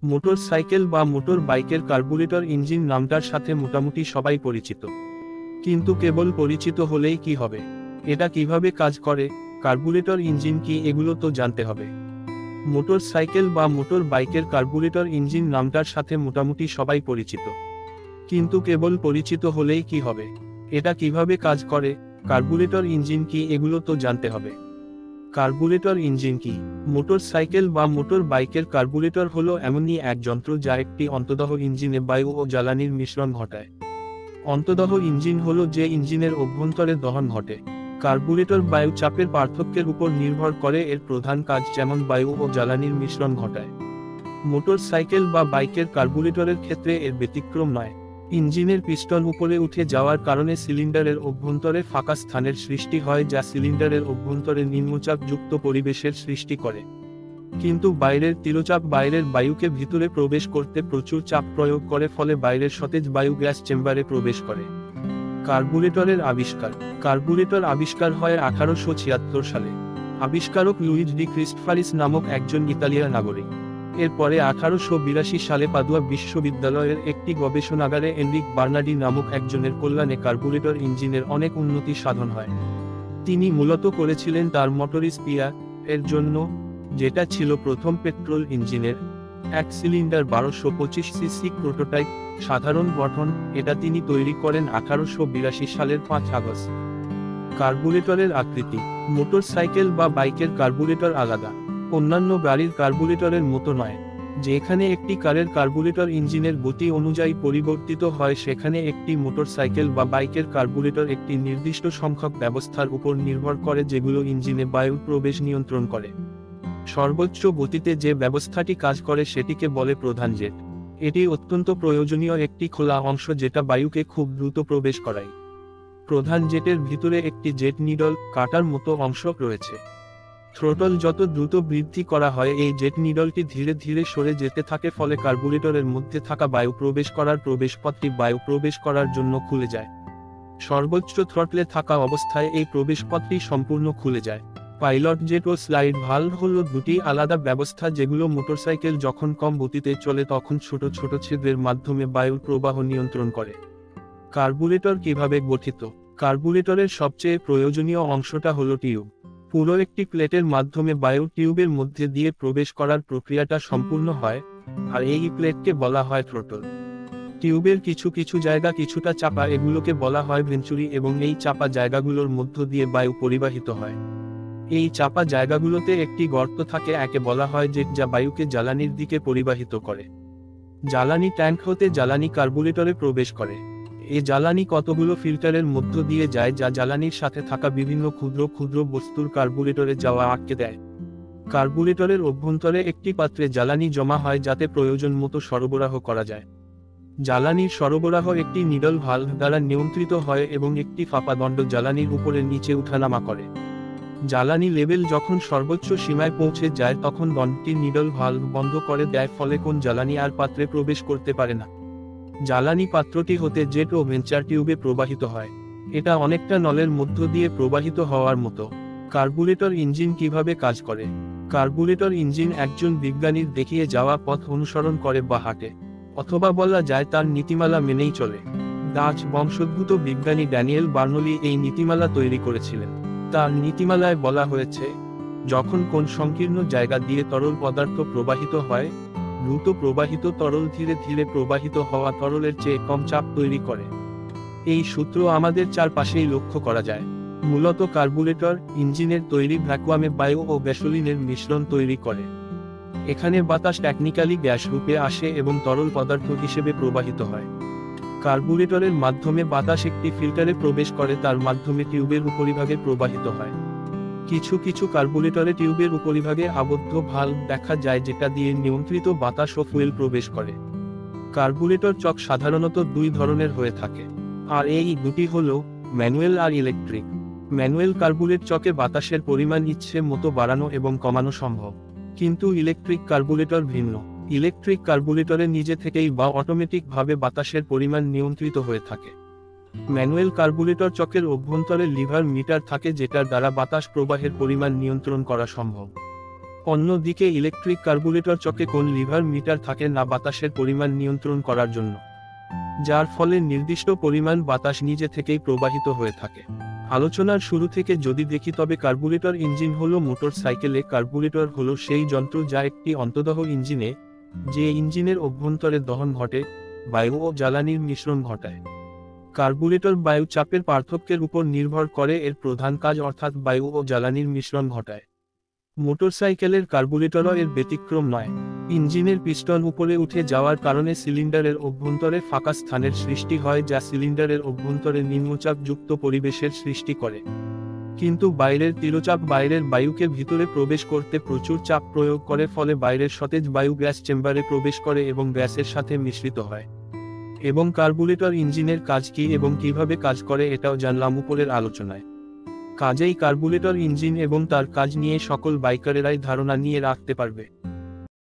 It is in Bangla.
মোটরসাইকেল বা মোটর বাইকের কার্বুরেটর ইঞ্জিন নামটার সাথে মোটামুটি সবাই পরিচিত। কিন্তু কেবল পরিচিত হলেই কি হবে? এটা কিভাবে কাজ করে, কার্বুরেটর ইঞ্জিন কি, এগুলো তো জানতে হবে। মোটরসাইকেল বা মোটর বাইকের কার্বুরেটর ইঞ্জিন নামটার সাথে মোটামুটি সবাই পরিচিত। কিন্তু কেবল পরিচিত হলেই কি হবে? এটা কিভাবে কাজ করে, কার্বুরেটর ইঞ্জিন কি, এগুলো তো জানতে হবে। কার্বুরেটর ইঞ্জিন কি? মোটরসাইকেল বা মোটর বাইকের কার্বুরেটর হলো এমনই এক যন্ত্র যা একটি অন্তর্দহ ইঞ্জিনে বায়ু ও জ্বালানির মিশ্রণ ঘটায়। অন্তর্দহ ইঞ্জিন হলো যে ইঞ্জিনের অভ্যন্তরে দহন ঘটে। কার্বুরেটর বায়ু চাপের পার্থক্যের উপর নির্ভর করে এর প্রধান কাজ, যেমন বায়ু ও জ্বালানির মিশ্রণ ঘটায়। মোটরসাইকেল বা বাইকের কার্বুরেটরের ক্ষেত্রে এর ব্যতিক্রম নয়। ইঞ্জিনের পিস্টন উপরে উঠে যাওয়ার কারণে সিলিন্ডারের অভ্যন্তরে ফাঁকা স্থানের সৃষ্টি হয়, যা সিলিন্ডারের অভ্যন্তরে নিম্নচাপযুক্ত পরিবেশের সৃষ্টি করে। কিন্তু বাইরের তীরচাপ বাইরের বায়ুকে ভিতরে প্রবেশ করতে প্রচুর চাপ প্রয়োগ করে, ফলে বাইরের সতেজ বায়ু গ্যাস চেম্বারে প্রবেশ করে। কার্বুরেটরের আবিষ্কার। কার্বুরেটর আবিষ্কার হয় 1876 সালে। আবিষ্কারক লুইজ ডি ক্রিস্টফারিস নামক একজন ইতালিয়ান নাগরিক। এরপরে 1882 সালে পাদুয়া বিশ্ববিদ্যালয়ের একটি গবেষণাগারে এনরিক বার্নার্ডি নামক একজনের কল্যাণে কার্বুরেটর ইঞ্জিনের অনেক উন্নতি সাধন হয়। তিনি মূলত করেছিলেন তার মোটরিস পিয়া এর জন্য, যেটা ছিল প্রথম পেট্রোল ইঞ্জিনের এক সিলিন্ডার 1225 সিসি প্রোটোটাইপ সাধারণ গঠন। এটা তিনি তৈরি করেন 1882 সালের 5 আগস্ট। কার্বুরেটরের আকৃতি। মোটরসাইকেল বা বাইকের কার্বুরেটর আলাদা। অন্যান্য গাড়ির কার্বুরেটরের মতো নয়। যেখানে একটি কারের কার্বুরেটর ইঞ্জিনের গতি অনুযায়ী পরিবর্তিত হয়, সেখানে একটি মোটরসাইকেল বা বাইকের কার্বুরেটর একটি নির্দিষ্ট সংখ্যক ব্যবস্থার উপর নির্ভর করে, যেগুলো ইঞ্জিনে বায়ুর প্রবেশ নিয়ন্ত্রণ করে। সর্বোচ্চ গতিতে যে ব্যবস্থাটি কাজ করে সেটিকে বলে প্রধান জেট। এটি অত্যন্ত প্রয়োজনীয় একটি খোলা অংশ যেটা বায়ুকে খুব দ্রুত প্রবেশ করায়। প্রধান জেটের ভিতরে একটি জেট নিডল কাটার মতো অংশ রয়েছে। থ্রোটল যত দ্রুত বৃদ্ধি করা হয়, এই জেট নিডলটি ধীরে ধীরে সরে যেতে থাকে, ফলে কার্বুরেটরের মধ্যে থাকা বায়ু প্রবেশ করার প্রবেশপথটি বায়ু প্রবেশ করার জন্য খুলে যায়। সর্বোচ্চ থ্রটলে থাকা অবস্থায় এই প্রবেশপথটি সম্পূর্ণ খুলে যায়। পাইলট জেট ও স্লাইড ভালভ হল দুটি আলাদা ব্যবস্থা, যেগুলো মোটরসাইকেল যখন কম গতিতে চলে তখন ছোট ছোট ছিদ্রের মাধ্যমে বায়ুর প্রবাহ নিয়ন্ত্রণ করে। কার্বুরেটর কিভাবে গঠিত? কার্বুরেটরের সবচেয়ে প্রয়োজনীয় অংশটা হলো টিউব। পুরো একটি প্লেটের মাধ্যমে বায়ু টিউবের মধ্যে দিয়ে প্রবেশ করার প্রক্রিয়াটা সম্পূর্ণ হয়, আর এই প্লেটকে বলা হয় থ্রোটল। টিউবের কিছু কিছু জায়গা কিছুটা চাপা, এগুলোকে বলা হয় ভেঞ্চুরি, এবং এই চাপা জায়গাগুলোর মধ্য দিয়ে বায়ু পরিবাহিত হয়। এই চাপা জায়গাগুলোতে একটি গর্ত থাকে, একে বলা হয় জেট, যা বায়ুকে জ্বালানির দিকে পরিবাহিত করে। জ্বালানি ট্যাঙ্ক হতে জ্বালানি কার্বুরেটরে প্রবেশ করে। এই জ্বালানি কতগুলো ফিল্টারের মধ্য দিয়ে যায়, যা জ্বালানির সাথে থাকা বিভিন্ন ক্ষুদ্র ক্ষুদ্র বস্তুর কার্বুরেটরে যাওয়া আটকে দেয়। কার্বুরেটরের অভ্যন্তরে একটি পাত্রে জ্বালানি জমা হয়, যাতে প্রয়োজন মতো সরবরাহ করা যায়। জ্বালানির সরবরাহ একটি নিডল ভালভ দ্বারা নিয়ন্ত্রিত হয় এবং একটি ফাঁপা দণ্ড জ্বালানির উপরে নিচে উঠানামা করে। জ্বালানি লেভেল যখন সর্বোচ্চ সীমায় পৌঁছে যায়, তখন দণ্ডটি নিডল ভালভ বন্ধ করে দেয়, ফলে কোন জ্বালানি আর পাত্রে প্রবেশ করতে পারে না। জ্বালানি পাত্রটি হতে জেট ও ভেঞ্চার টিউবে প্রবাহিত হয়। এটা অনেকটা নলের মধ্য দিয়ে প্রবাহিত হওয়ার মতো। কার্বুরেটর ইঞ্জিন কিভাবে কাজ করে? কার্বুরেটর ইঞ্জিন একজন বিজ্ঞানীর দেখিয়ে যাওয়া পথ অনুসরণ করে বা হাঁটে, অথবা বলা যায় তার নীতিমালা মেনেই চলে। ডাচ বংশোদ্ভূত বিজ্ঞানী ড্যানিয়েল বার্নলি এই নীতিমালা তৈরি করেছিলেন। তার নীতিমালায় বলা হয়েছে, যখন কোন সংকীর্ণ জায়গা দিয়ে তরল পদার্থ প্রবাহিত হয়, দ্রুত প্রবাহিত তরল ধীরে ধীরে প্রবাহিত হওয়া তরলের চেয়ে কম চাপ তৈরি করে। এই সূত্র আমাদের চারপাশেই লক্ষ্য করা যায়। মূলত কার্বুরেটর ইঞ্জিনের তৈরি ভ্যাকুয়ামে বায়ু ও গ্যাসোলিনের মিশ্রণ তৈরি করে। এখানে বাতাস টেকনিক্যালি গ্যাস রূপে আসে এবং তরল পদার্থ হিসেবে প্রবাহিত হয়। কার্বুরেটরের মাধ্যমে বাতাস একটি ফিল্টারে প্রবেশ করে, তার মাধ্যমে টিউবের উপরিভাগে প্রবাহিত হয়। কিছু কিছু কার্বুরেটরে টিউবের উপরিভাগে আবদ্ধ ভালভ দেখা যায়, যেটা দিয়ে নিয়ন্ত্রিত বাতাস ও ফুয়েল প্রবেশ করে। কার্বুরেটর চক সাধারণত দুই ধরনের হয়ে থাকে, আর এই দুটি হলো ম্যানুয়াল আর ইলেকট্রিক। ম্যানুয়াল কার্বুরেট চকে বাতাসের পরিমাণ ইচ্ছে মতো বাড়ানো এবং কমানো সম্ভব, কিন্তু ইলেকট্রিক কার্বুরেটর ভিন্ন। ইলেকট্রিক কার্বুরেটরে নিজে থেকেই বা অটোমেটিক ভাবে বাতাসের পরিমাণ নিয়ন্ত্রিত হয়ে থাকে। ম্যানুয়াল কার্বুরেটর চকের অভ্যন্তরে লিভার মিটার থাকে, যেটার দ্বারা বাতাস প্রবাহের পরিমাণ নিয়ন্ত্রণ করা সম্ভব। অন্যদিকে ইলেকট্রিক কার্বুরেটর চকে কোন লিভার মিটার থাকে না বাতাসের পরিমাণ নিয়ন্ত্রণ করার জন্য, যার ফলে নির্দিষ্ট পরিমাণ বাতাস নিজে থেকেই প্রবাহিত হয়ে থাকে। আলোচনার শুরু থেকে যদি দেখি তবে কার্বুরেটর ইঞ্জিন হলো মোটর সাইকেলে কার্বুরেটর হলো সেই যন্ত্র যা একটি অন্তঃদহ ইঞ্জিনে, যে ইঞ্জিনের অভ্যন্তরে দহন ঘটে, বায়ু ও জ্বালানির মিশ্রণ ঘটায়। কার্বুরেটর বায়ু চাপের পার্থক্যের উপর নির্ভর করে এর প্রধান কাজ অর্থাৎ বায়ু ও জ্বালানির মিশ্রণ ঘটায়। মোটরসাইকেলের কার্বুরেটরও এর ব্যতিক্রম নয়। ইঞ্জিনের পিস্টন উপরে উঠে যাওয়ার কারণে সিলিন্ডারের অভ্যন্তরে ফাঁকা স্থানের সৃষ্টি হয় যা সিলিন্ডারের অভ্যন্তরে নিম্নচাপযুক্ত পরিবেশের সৃষ্টি করে। কিন্তু বাইরের তীরচাপ বাইরের বায়ুকে ভিতরে প্রবেশ করতে প্রচুর চাপ প্রয়োগ করে, ফলে বাইরের সতেজ বায়ু গ্যাস চেম্বারে প্রবেশ করে এবং গ্যাসের সাথে মিশ্রিত হয়। এবং কার্বুরেটর ইঞ্জিনের কাজ কী এবং কিভাবে কাজ করে এটাও জানলাম উপরের আলোচনায়। কাজেই কার্বুরেটর ইঞ্জিন এবং তার কাজ নিয়ে সকল বাইকারেরাই ধারণা নিয়ে রাখতে পারবে।